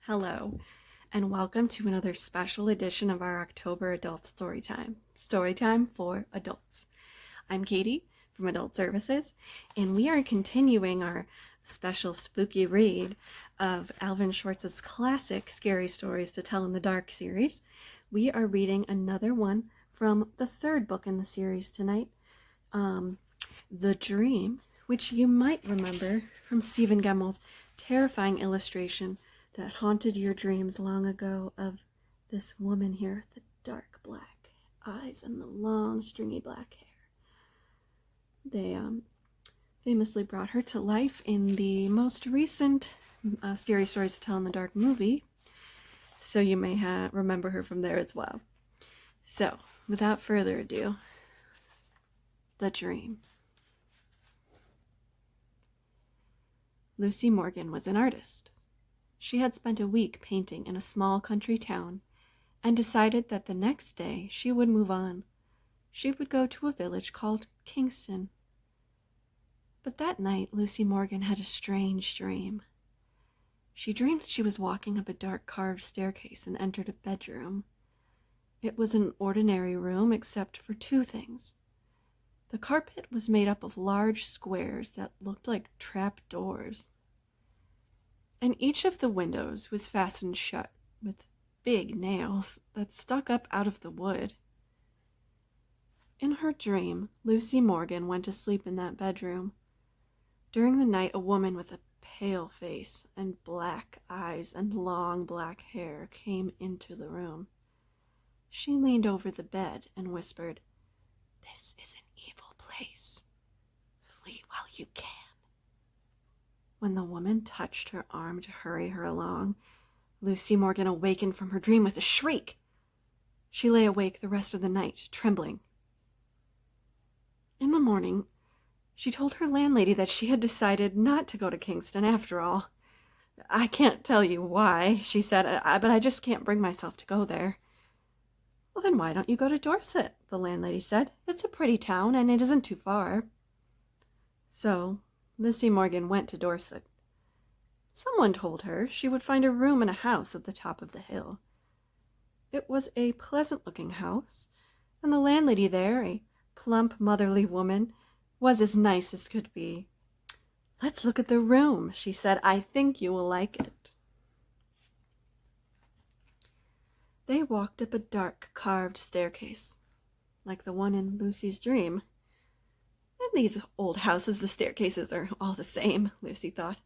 Hello, and welcome to another special edition of our October Adult Storytime for Adults. I'm Katie from Adult Services, and we are continuing our special spooky read of Alvin Schwartz's classic Scary Stories to Tell in the Dark series. We are reading another one from the third book in the series tonight, The Dream, which you might remember from Stephen Gemmel's terrifying illustration that haunted your dreams long ago of this woman here with the dark black eyes and the long stringy black hair. They famously brought her to life in the most recent Scary Stories to Tell in the Dark movie, so you may remember her from there as well. So, without further ado, The Dream. Lucy Morgan was an artist. She had spent a week painting in a small country town and decided that the next day she would move on. She would go to a village called Kingston. But that night, Lucy Morgan had a strange dream. She dreamed she was walking up a dark carved staircase and entered a bedroom. It was an ordinary room except for two things. The carpet was made up of large squares that looked like trap doors. And each of the windows was fastened shut with big nails that stuck up out of the wood. In her dream, Lucy Morgan went to sleep in that bedroom. During the night, a woman with a pale face and black eyes and long black hair came into the room. She leaned over the bed and whispered, "This is an evil place. Flee while you can." When the woman touched her arm to hurry her along, Lucy Morgan awakened from her dream with a shriek. She lay awake the rest of the night, trembling. In the morning, she told her landlady that she had decided not to go to Kingston after all. "I can't tell you why," she said, "but I just can't bring myself to go there." "Well, then why don't you go to Dorset?" the landlady said. "It's a pretty town, and it isn't too far." So Lucy Morgan went to Dorset. Someone told her she would find a room in a house at the top of the hill. It was a pleasant-looking house, and the landlady there, a plump, motherly woman, was as nice as could be. "Let's look at the room," she said. "I think you will like it." They walked up a dark, carved staircase, like the one in Lucy's dream. In these old houses, the staircases are all the same, Lucy thought.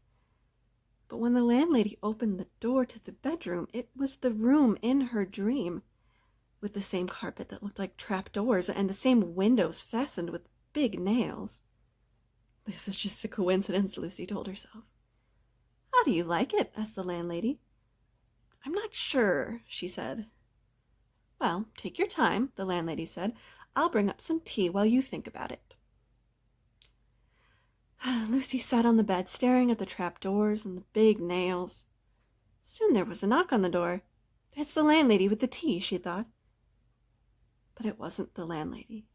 But when the landlady opened the door to the bedroom, it was the room in her dream, with the same carpet that looked like trapdoors and the same windows fastened with big nails. "This is just a coincidence," Lucy told herself. "How do you like it?" asked the landlady. "I'm not sure," she said. "Well, take your time," the landlady said. "I'll bring up some tea while you think about it." Lucy sat on the bed, staring at the trapdoors and the big nails. Soon there was a knock on the door. "It's the landlady with the tea," she thought. But it wasn't the landlady.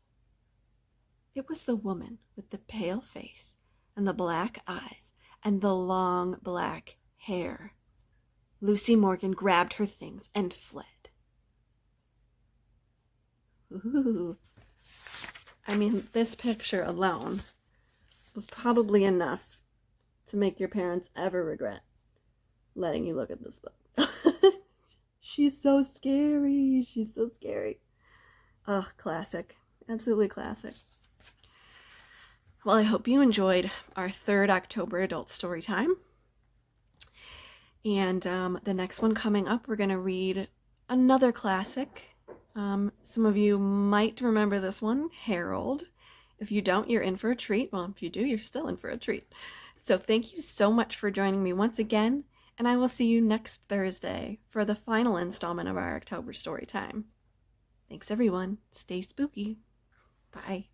It was the woman with the pale face and the black eyes and the long black hair. Lucy Morgan grabbed her things and fled. Ooh. This picture alone was probably enough to make your parents ever regret letting you look at this book. She's so scary. She's so scary. Ugh, classic. Absolutely classic. Well, I hope you enjoyed our third October adult story time. And the next one coming up, we're going to read another classic. Some of you might remember this one, Harold. If you don't, you're in for a treat. Well, if you do, you're still in for a treat. So thank you so much for joining me once again, and I will see you next Thursday for the final installment of our October story time. Thanks, everyone. Stay spooky. Bye.